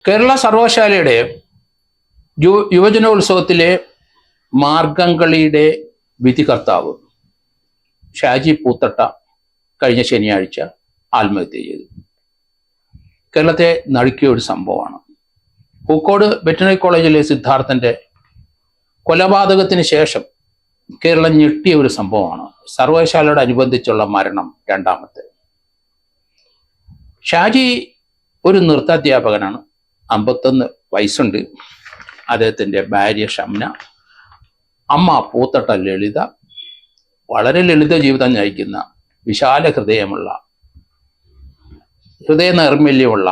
കേരള സർവകലാശാലയുടെ യുവജനോത്സവത്തിലെ മാർഗംകളിയുടെ വിധികർത്താവ് ഷാജി പൂത്തട്ട കഴിഞ്ഞ ശനിയാഴ്ച ആത്മഹത്യ ചെയ്തു. കേരളത്തെ നടുക്കിയ ഒരു സംഭവമാണ്. പൂക്കോട് വെറ്ററിനറി കോളേജിലെ സിദ്ധാർത്ഥന്റെ കൊലപാതകത്തിന് ശേഷം കേരളം ഞെട്ടിയ ഒരു സംഭവമാണ്. സർവകലാശാലയോട് അനുബന്ധിച്ചുള്ള മരണം രണ്ടാമത്തെ. ഷാജി ഒരു നൃത്താധ്യാപകനാണ്. 51 വയസ്സുണ്ട്. അദ്ദേഹത്തിൻ്റെ ഭാര്യ ഷംന, അമ്മ പൂത്തട്ട ലളിത. വളരെ ലളിത ജീവിതം നയിക്കുന്ന വിശാല ഹൃദയ നൈർമല്യമുള്ള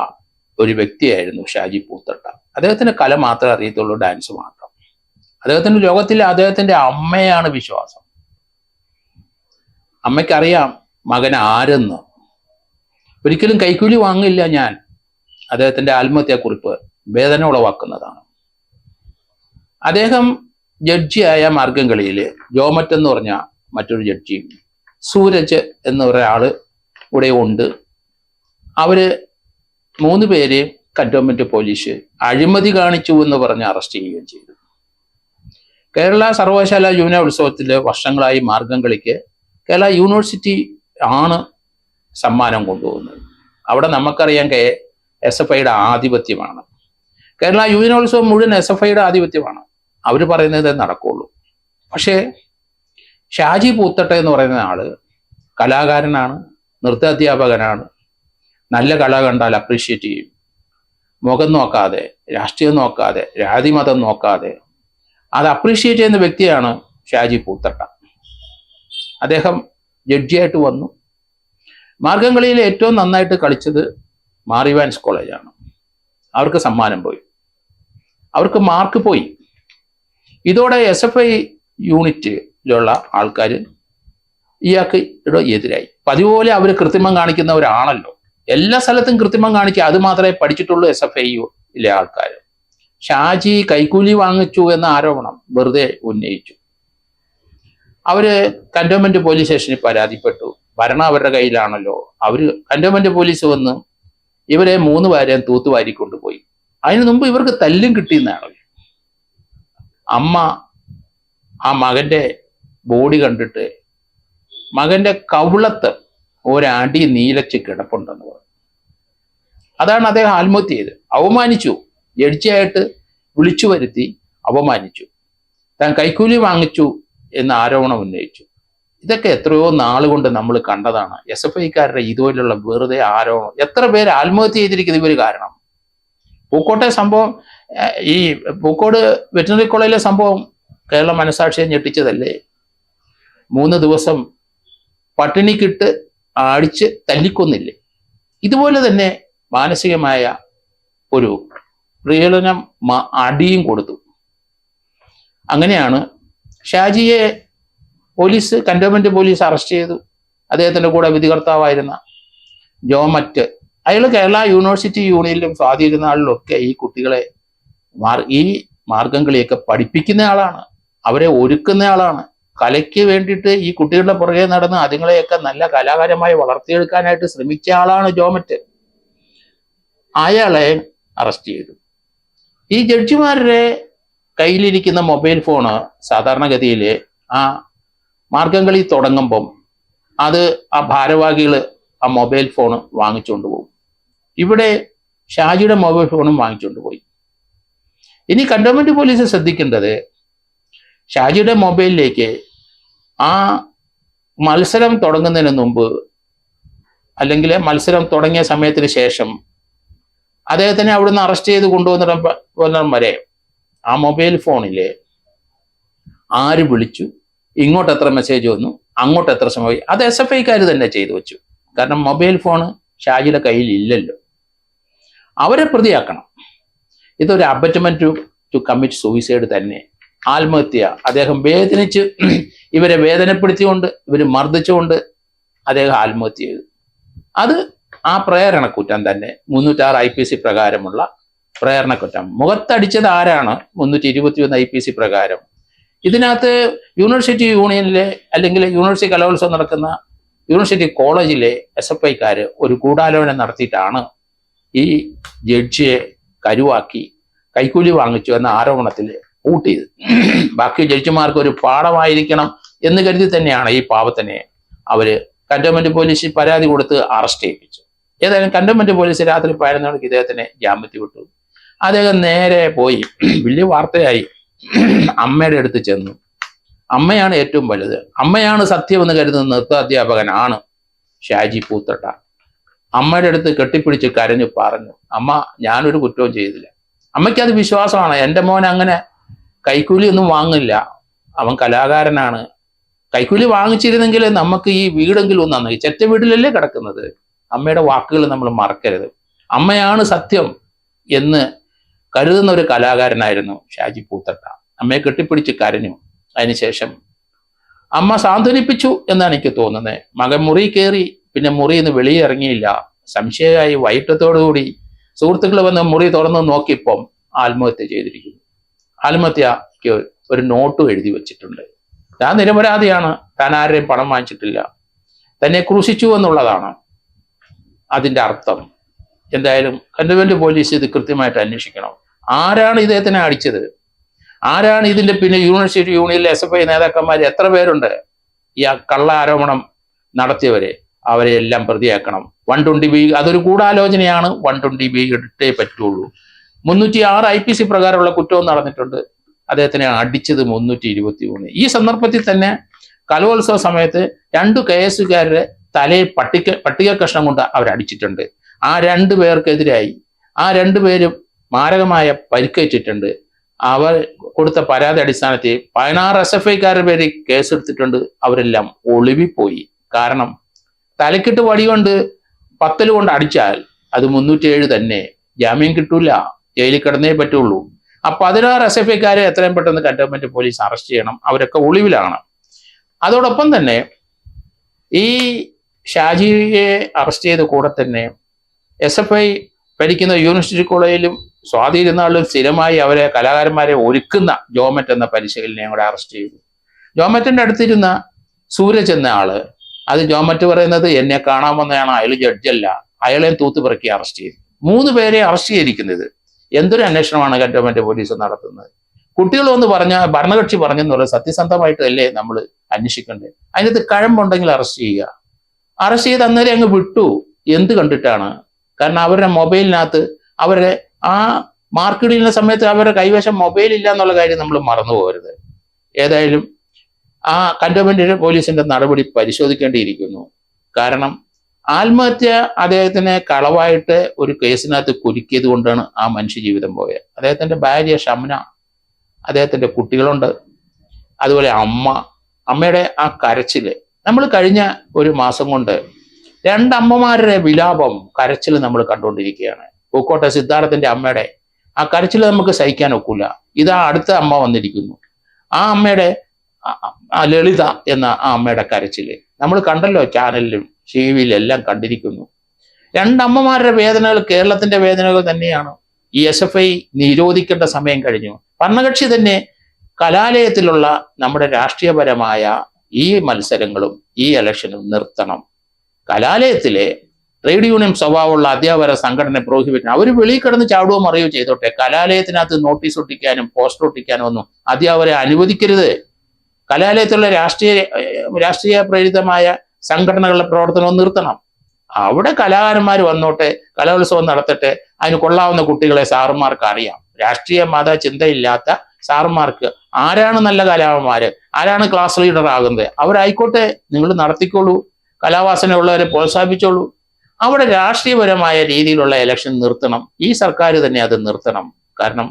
ഒരു വ്യക്തിയായിരുന്നു ഷാജി പൂത്തട്ട. അദ്ദേഹത്തിന് കല മാത്രമേ അറിയത്തുള്ളൂ, ഡാൻസ് മാത്രം. അദ്ദേഹത്തിൻ്റെ ലോകത്തിൽ അദ്ദേഹത്തിൻ്റെ അമ്മയാണ് വിശ്വാസം. അമ്മയ്ക്കറിയാം മകൻ ആരെന്ന്. ഒരിക്കലും കൈക്കൂലി വാങ്ങില്ല ഞാൻ. അദ്ദേഹത്തിൻ്റെ ആത്മഹത്യാക്കുറിപ്പ് വേദന ഉളവാക്കുന്നതാണ്. അദ്ദേഹം ജഡ്ജിയായ മാർഗംകളിയിൽ ജോമറ്റ് എന്ന് പറഞ്ഞ മറ്റൊരു ജഡ്ജിയും സൂരജ് എന്ന ഒരാള് ഇവിടെ ഉണ്ട്. അവര് 3 പേരെ കന്റോൺമെന്റ് പോലീസ് അഴിമതി കാണിച്ചു എന്ന് പറഞ്ഞ് അറസ്റ്റ് ചെയ്യുകയും ചെയ്തു. കേരള സർവകലാശാല യുവജനോത്സവത്തിൽ വർഷങ്ങളായി മാർഗംകളിക്ക് കേരള യൂണിവേഴ്സിറ്റി ആണ് സമ്മാനം കൊണ്ടുപോകുന്നത്. അവിടെ നമുക്കറിയാം SFIയുടെ ആധിപത്യമാണ്. കേരള യുവജനോത്സവം മുഴുവൻ SFIയുടെ ആധിപത്യമാണ്. അവർ പറയുന്നത് നടക്കുള്ളൂ. പക്ഷേ ഷാജി പൂത്തട്ട എന്ന് പറയുന്ന ആള് കലാകാരനാണ്, നൃത്താധ്യാപകനാണ്. നല്ല കല കണ്ടാൽ അപ്രീഷിയേറ്റ് ചെയ്യും. മുഖം നോക്കാതെ, രാഷ്ട്രീയം നോക്കാതെ, ജാതിമതം നോക്കാതെ അത് അപ്രീഷിയേറ്റ് ചെയ്യുന്ന വ്യക്തിയാണ് ഷാജി പൂത്തട്ട. അദ്ദേഹം ജഡ്ജിയായിട്ട് വന്നു. മാർഗംകളിയിൽ ഏറ്റവും നന്നായിട്ട് കളിച്ചത് മാർ ഇവാൻസ് കോളേജാണ്. അവർക്ക് സമ്മാനം പോയി, അവർക്ക് മാർക്ക് പോയി. ഇതോടെ SFI യൂണിറ്റിലുള്ള ആൾക്കാർ ഇയാൾക്ക് എതിരായി. പതിപോലെ അവർ കൃത്രിമം കാണിക്കുന്നവരാണല്ലോ. എല്ലാ സ്ഥലത്തും കൃത്രിമം കാണിക്കുക, അത് മാത്രമേ പഠിച്ചിട്ടുള്ളൂ SFIയിലെ ആൾക്കാർ. ഷാജി കൈക്കൂലി വാങ്ങിച്ചു എന്ന ആരോപണം വെറുതെ ഉന്നയിച്ചു. അവര് കന്റോൺമെന്റ് പോലീസ് സ്റ്റേഷനിൽ പരാതിപ്പെട്ടു. ഭരണം അവരുടെ കയ്യിലാണല്ലോ. അവര് കന്റോൺമെന്റ് പോലീസ് വന്ന് ഇവരെ 3 പേരെയും തൂത്തുവാരി കൊണ്ടുപോയി. അതിനു മുമ്പ് ഇവർക്ക് തല്ലും കിട്ടിയെന്നാണ്. അമ്മ ആ മകന്റെ ബോഡി കണ്ടിട്ട് മകന്റെ കവിളത്ത് ഒരടി നീലച്ച് കിടപ്പുണ്ടെന്ന് പറഞ്ഞു. അതാണ് അദ്ദേഹം ആത്മഹത്യ ചെയ്ത്. അവമാനിച്ചു, ജഡ്ജിയായിട്ട് വിളിച്ചു വരുത്തി അവമാനിച്ചു. താൻ കൈക്കൂലി വാങ്ങിച്ചു എന്ന ആരോപണം ഉന്നയിച്ചു. ഇതൊക്കെ എത്രയോ നാളുകൊണ്ട് നമ്മൾ കണ്ടതാണ്. SFIക്കാരുടെ ഇതുപോലുള്ള വെറുതെ ആരോപണം. എത്ര പേര് ആത്മഹത്യ ചെയ്തിരിക്കുന്നത് ഇവർ കാരണം. പൂക്കോട്ടെ സംഭവം, ഈ പൂക്കോട് വെറ്ററിനറി കോളേജിലെ സംഭവം കേരള മനസാക്ഷിയെ ഞെട്ടിച്ചതല്ലേ. 3 ദിവസം പട്ടിണിക്കിട്ട് അടിച്ച് തല്ലിക്കൊന്നില്ലേ. ഇതുപോലെ തന്നെ മാനസികമായ ഒരു പ്രീണനം അടിയും കൊടുത്തു. അങ്ങനെയാണ് ഷാജിയെ കന്റോൺമെന്റ് പോലീസ് അറസ്റ്റ് ചെയ്തു. അദ്ദേഹത്തിന്റെ കൂടെ വിധികർത്താവായിരുന്ന ജോമറ്റ്, അയാൾ കേരള യൂണിവേഴ്സിറ്റി യൂണിയനിലും സ്വാധീനങ്ങളിലൊക്കെ ഈ കുട്ടികളെ ഈ മാർഗംകളിയൊക്കെ പഠിപ്പിക്കുന്ന ആളാണ്, അവരെ ഒരുക്കുന്ന ആളാണ്. കലയ്ക്ക് വേണ്ടിയിട്ട് ഈ കുട്ടികളുടെ പുറകെ നടന്ന് അതുങ്ങളെയൊക്കെ നല്ല കലാകാരമായി വളർത്തിയെടുക്കാനായിട്ട് ശ്രമിച്ച ആളാണ് ജോമറ്റ്. അയാളെ അറസ്റ്റ് ചെയ്തു. ഈ ജഡ്ജിമാരുടെ കയ്യിലിരിക്കുന്ന മൊബൈൽ ഫോണ് സാധാരണഗതിയിൽ ആ മാർഗംകളി തുടങ്ങുമ്പം അത് ആ ഭാരവാഹികൾ ആ മൊബൈൽ ഫോൺ വാങ്ങിച്ചുകൊണ്ട് പോകും. ഇവിടെ ഷാജിയുടെ മൊബൈൽ ഫോണും വാങ്ങിച്ചുകൊണ്ട് പോയി. ഇനി കന്റോൺമെന്റ് പോലീസ് ശ്രദ്ധിക്കേണ്ടത്, ഷാജിയുടെ മൊബൈലിലേക്ക് ആ മത്സരം തുടങ്ങുന്നതിന് മുമ്പ് അല്ലെങ്കിൽ മത്സരം തുടങ്ങിയ സമയത്തിന് ശേഷം അദ്ദേഹത്തിനെ അവിടുന്ന് അറസ്റ്റ് ചെയ്ത് കൊണ്ടുവന്നിടം വരെ ആ മൊബൈൽ ഫോണിൽ ആര് വിളിച്ചു, ഇങ്ങോട്ട് എത്ര മെസ്സേജ് വന്നു, അങ്ങോട്ട് എത്ര സമയം, അത് SFIക്കാർ തന്നെ ചെയ്തു വെച്ചു. കാരണം മൊബൈൽ ഫോണ് ഷാജിയുടെ കയ്യിൽ ഇല്ലല്ലോ. അവരെ പ്രതിയാക്കണം. ഇതൊരു അബറ്റ്മെന്റ് ടു കമ്മിറ്റ് സൂയിസൈഡ് തന്നെ, ആത്മഹത്യ. അദ്ദേഹം വേദനിച്ച് ഇവരെ വേദനപ്പെടുത്തിക്കൊണ്ട്, ഇവർ മർദ്ദിച്ചുകൊണ്ട് അദ്ദേഹം ആത്മഹത്യ ചെയ്തു. അത് ആ പ്രേരണക്കുറ്റം തന്നെ 306 IPC പ്രകാരമുള്ള പ്രേരണക്കുറ്റം. മുഖത്തടിച്ചത് ആരാണ്? 321 IPC പ്രകാരം. ഇതിനകത്ത് യൂണിവേഴ്സിറ്റി യൂണിയനിലെ അല്ലെങ്കിൽ യൂണിവേഴ്സിറ്റി കലോത്സവം നടക്കുന്ന യൂണിവേഴ്സിറ്റി കോളേജിലെ SFIക്കാർ ഒരു ഗൂഢാലോചന നടത്തിയിട്ടാണ് ഈ ജഡ്ജിയെ കരുവാക്കി കൈക്കൂലി വാങ്ങിച്ചു എന്ന ആരോപണത്തിൽ പൂട്ടിയത്. ബാക്കി ജഡ്ജിമാർക്ക് ഒരു പാഠമായിരിക്കണം എന്ന് കരുതി തന്നെയാണ് ഈ പാവത്തിനെ അവര് കന്റോൺമെന്റ് പോലീസിൽ പരാതി കൊടുത്ത് അറസ്റ്റ് ചെയ്യിപ്പിച്ചു. ഏതായാലും കന്റോൺമെന്റ് പോലീസ് രാത്രി 11 മണിക്ക് ഇദ്ദേഹത്തിനെ ജാമ്യത്തിൽ വിട്ടു. അദ്ദേഹം നേരെ പോയി വലിയ വാർത്തയായി അമ്മയുടെ അടുത്ത് ചെന്നു. അമ്മയാണ് ഏറ്റവും വലുത്, അമ്മയാണ് സത്യമെന്ന് കരുതുന്ന നൃത്താധ്യാപകനാണ് ഷാജി പൂത്തട്ട. അമ്മയുടെ അടുത്ത് കെട്ടിപ്പിടിച്ച് കരഞ്ഞു പറഞ്ഞു, അമ്മ ഞാനൊരു കുറ്റവും ചെയ്തില്ല. അമ്മയ്ക്കത് വിശ്വാസമാണ്, എൻ്റെ മോൻ അങ്ങനെ കൈക്കൂലി ഒന്നും വാങ്ങില്ല, അവൻ കലാകാരനാണ്. കൈക്കൂലി വാങ്ങിച്ചിരുന്നെങ്കിൽ നമുക്ക് ഈ വീടെങ്കിലും ഒന്ന് നന്നായി, ചെറ്റ വീട്ടിലല്ലേ കിടക്കുന്നത്. അമ്മയുടെ വാക്കുകൾ നമ്മൾ മറക്കരുത്. അമ്മയാണ് സത്യം എന്ന് കരുതുന്ന ഒരു കലാകാരനായിരുന്നു ഷാജി പൂത്തട്ട. അമ്മയെ കെട്ടിപ്പിടിച്ച് കരഞ്ഞു. അതിനുശേഷം അമ്മ സാന്ത്വനിപ്പിച്ചു എന്നാണ് എനിക്ക് തോന്നുന്നത്. മകൻ മുറി കയറി, പിന്നെ മുറിയിൽ നിന്ന് വെളിയിറങ്ങിയില്ല. സംശയമായി വൈകിട്ടത്തോടുകൂടി സുഹൃത്തുക്കൾ വന്ന് മുറി തുറന്ന് നോക്കിയപ്പം ആത്മഹത്യ ചെയ്തിരിക്കുന്നു. ആത്മഹത്യക്ക് ഒരു നോട്ടും എഴുതി വെച്ചിട്ടുണ്ട്. താൻ നിരപരാധിയാണ്, താൻ ആരുടെയും പണം വാങ്ങിച്ചിട്ടില്ല, തന്നെ ക്രൂശിച്ചു എന്നുള്ളതാണ് അതിൻ്റെ അർത്ഥം. എന്തായാലും കന്റോൺമെന്റ് പോലീസ് ഇത് കൃത്യമായിട്ട് അന്വേഷിക്കണം. ആരാണ് ഇദ്ദേഹത്തിനെ അടിച്ചത്? ആരാണ് ഇതിന്റെ പിന്നെ യൂണിവേഴ്സിറ്റി യൂണിയനിലെ SFI നേതാക്കന്മാർ എത്ര പേരുണ്ട് ഈ കള്ള ആരോപണം നടത്തിയവരെ? അവരെ എല്ലാം പ്രതിയാക്കണം. 120B അതൊരു ഗൂഢാലോചനയാണ്. 120B ഇട്ടേ പറ്റുള്ളൂ. 306 IPC പ്രകാരമുള്ള കുറ്റവും നടന്നിട്ടുണ്ട്. അദ്ദേഹത്തിനെ അടിച്ചത് 323. ഈ സന്ദർഭത്തിൽ തന്നെ കലോത്സവ സമയത്ത് 2 KSകാരുടെ തലയിൽ പട്ടിക കഷ്ണം കൊണ്ട് അവരടിച്ചിട്ടുണ്ട്. ആ 2 പേർക്കെതിരായി ആ 2 പേരും മാരകമായ പരിക്കേറ്റിട്ടുണ്ട്. അവർ കൊടുത്ത പരാതി അടിസ്ഥാനത്തിൽ 16 SFIക്കാരുടെ പേരിൽ കേസെടുത്തിട്ടുണ്ട്. അവരെല്ലാം ഒളിവിപ്പോയി. കാരണം തലക്കിട്ട് വടി കൊണ്ട് 10 കൊണ്ട് അടിച്ചാൽ അത് 307 തന്നെ, ജാമ്യം കിട്ടൂല, ജയിലിൽ കിടന്നേ പറ്റുള്ളൂ. ആ 16 SFIക്കാരെ എത്രയും പെട്ടെന്ന് കന്റോൺമെന്റ് പോലീസ് അറസ്റ്റ് ചെയ്യണം. അവരൊക്കെ ഒളിവിലാണ്. അതോടൊപ്പം തന്നെ ഈ ഷാജിയെ അറസ്റ്റ് ചെയ്ത കൂടെ തന്നെ SFI ഭരിക്കുന്ന യൂണിവേഴ്സിറ്റി കോളേജിലും സ്വാധീനനാളിലും സ്ഥിരമായി അവരെ കലാകാരന്മാരെ ഒരുക്കുന്ന ജോമറ്റ് എന്ന പരിശീലനെ കൂടെ അറസ്റ്റ് ചെയ്തു. ജോമറ്റിന്റെ അടുത്തിരുന്ന സൂരജ് എന്ന ആള്, അത് ജോമറ്റ് പറയുന്നത് എന്നെ കാണാൻ വന്നതാണ്, അയാൾ ജഡ്ജല്ല, അയാളെയും തൂത്തുപിറക്കി അറസ്റ്റ് ചെയ്തു. 3 പേരെ അറസ്റ്റ് ചെയ്തിരിക്കുന്നത്. എന്തൊരു അന്വേഷണമാണ് കന്റോൺമെന്റ് പോലീസ് നടത്തുന്നത്? കുട്ടികൾ ഒന്ന് പറഞ്ഞ ഭരണകക്ഷി പറഞ്ഞെന്നുള്ള സത്യസന്ധമായിട്ടല്ലേ നമ്മൾ അന്വേഷിക്കേണ്ടത്? അതിനകത്ത് കഴമ്പുണ്ടെങ്കിൽ അറസ്റ്റ് ചെയ്യുക. അറസ്റ്റ് ചെയ്ത് അന്നേരം അങ്ങ് വിട്ടു. എന്ത് കണ്ടിട്ടാണ്? കാരണം അവരുടെ മൊബൈലിനകത്ത് അവരുടെ ആ മാർക്കിടുന്ന സമയത്ത് അവരുടെ കൈവശം മൊബൈൽ ഇല്ല എന്നുള്ള കാര്യം നമ്മൾ മറന്നു പോകരുത്. ഏതായാലും ആ കന്റോൺമെന്റ് പോലീസിന്റെ നടപടി പരിശോധിക്കേണ്ടിയിരിക്കുന്നു. കാരണം ആത്മഹത്യ അദ്ദേഹത്തിനെ കളവായിട്ട് ഒരു കേസിനകത്ത് കുരുക്കിയത് കൊണ്ടാണ് ആ മനുഷ്യ ജീവിതം പോയത്. അദ്ദേഹത്തിന്റെ ഭാര്യ ഷംന, അദ്ദേഹത്തിന്റെ കുട്ടികളുണ്ട്, അതുപോലെ അമ്മയുടെ ആ കരച്ചില്. നമ്മൾ കഴിഞ്ഞ ഒരു മാസം കൊണ്ട് 2 അമ്മമാരുടെ വിലാപം, കരച്ചിൽ നമ്മൾ കണ്ടുകൊണ്ടിരിക്കുകയാണ്. പൂക്കോട്ടെ സിദ്ധാർത്ഥന്റെ അമ്മയുടെ ആ കരച്ചിൽ നമുക്ക് സഹിക്കാൻ ഒക്കില്ല. ഇതാ അടുത്ത അമ്മ വന്നിരിക്കുന്നു. ആ അമ്മയുടെ ലളിത എന്ന ആ അമ്മയുടെ കരച്ചില് നമ്മൾ കണ്ടല്ലോ, ചാനലിലും TV-യിലും എല്ലാം കണ്ടിരിക്കുന്നു. 2 അമ്മമാരുടെ വേദനകൾ കേരളത്തിന്റെ വേദനകൾ തന്നെയാണ്. ഈ SFI നിരോധിക്കേണ്ട സമയം കഴിഞ്ഞു. ഭരണകക്ഷി തന്നെ കലാലയത്തിലുള്ള നമ്മുടെ രാഷ്ട്രീയപരമായ ഈ മത്സരങ്ങളും ഈ ഇലക്ഷനും നിർത്തണം. കലാലയത്തിലെ ട്രേഡ് യൂണിയൻ സ്വഭാവമുള്ള അധ്യാപക സംഘടന പ്രോഹിബിറ്റ്, അവർ വെളിയിൽ കിടന്ന് ചാടുകയോ മറിയോ ചെയ്തോട്ടെ, കലാലയത്തിനകത്ത് നോട്ടീസ് ഒട്ടിക്കാനും പോസ്റ്റർ ഒട്ടിക്കാനും ഒന്നും അധ്യാപകരെ അനുവദിക്കരുത്. കലാലയത്തിലുള്ള രാഷ്ട്രീയ പ്രേരിതമായ സംഘടനകളുടെ പ്രവർത്തനവും നിർത്തണം. അവിടെ കലാകാരന്മാർ വന്നോട്ടെ, കലോത്സവം നടത്തട്ടെ, അതിന് കൊള്ളാവുന്ന കുട്ടികളെ സാറുമാർക്ക് അറിയാം. രാഷ്ട്രീയ മത ചിന്തയില്ലാത്ത സാറുമാർക്ക് ആരാണ് നല്ല കലാകാരന്മാര്, ആരാണ് ക്ലാസ് ലീഡർ ആകുന്നത്, അവരായിക്കോട്ടെ, നിങ്ങൾ നടത്തിക്കോളൂ, കലാവാസനയുള്ളവരെ പ്രോത്സാഹിപ്പിച്ചോളൂ. അവിടെ രാഷ്ട്രീയപരമായ രീതിയിലുള്ള ഇലക്ഷൻ നിർത്തണം. ഈ സർക്കാർ തന്നെ അത് നിർത്തണം. കാരണം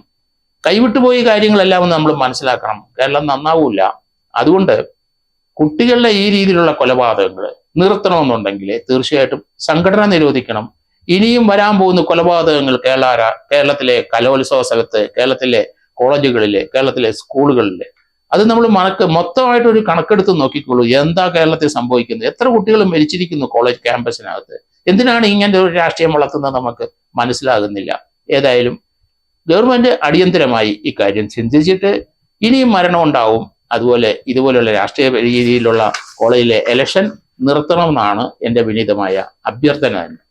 കൈവിട്ടുപോയ കാര്യങ്ങളെല്ലാം നമ്മൾ മനസ്സിലാക്കണം. കേരളം നന്നാവൂല. അതുകൊണ്ട് കുട്ടികളുടെ ഈ രീതിയിലുള്ള കൊലപാതകങ്ങൾ നിർത്തണമെന്നുണ്ടെങ്കിൽ തീർച്ചയായിട്ടും സംഘടന നിരോധിക്കണം. ഇനിയും വരാൻ പോകുന്ന കൊലപാതകങ്ങൾ കേരളത്തിലെ കലോത്സവ സ്ഥലത്ത്, കേരളത്തിലെ കോളേജുകളിലെ, കേരളത്തിലെ സ്കൂളുകളിലെ, അത് നമ്മൾ മൊത്തമായിട്ട് ഒരു കണക്കെടുത്ത് നോക്കിക്കോളൂ. എന്താ കേരളത്തിൽ സംഭവിക്കുന്നത്? എത്ര കുട്ടികൾ മരിച്ചിരിക്കുന്നു കോളേജ് ക്യാമ്പസിനകത്ത്? എന്തിനാണ് ഇങ്ങനെ ഒരു രാഷ്ട്രീയം വളർത്തുന്നത് നമുക്ക് മനസ്സിലാകുന്നില്ല. ഏതായാലും ഗവൺമെന്റ് അടിയന്തരമായി ഇക്കാര്യം ചിന്തിച്ചിട്ട്, ഇനിയും മരണം ഉണ്ടാവും, അതുപോലെ ഇതുപോലെയുള്ള രാഷ്ട്രീയ രീതിയിലുള്ള കോളേജിലെ ഇലക്ഷൻ നിർത്തണമെന്നാണ് എൻ്റെ വിനീതമായ അഭ്യർത്ഥന തന്നെ.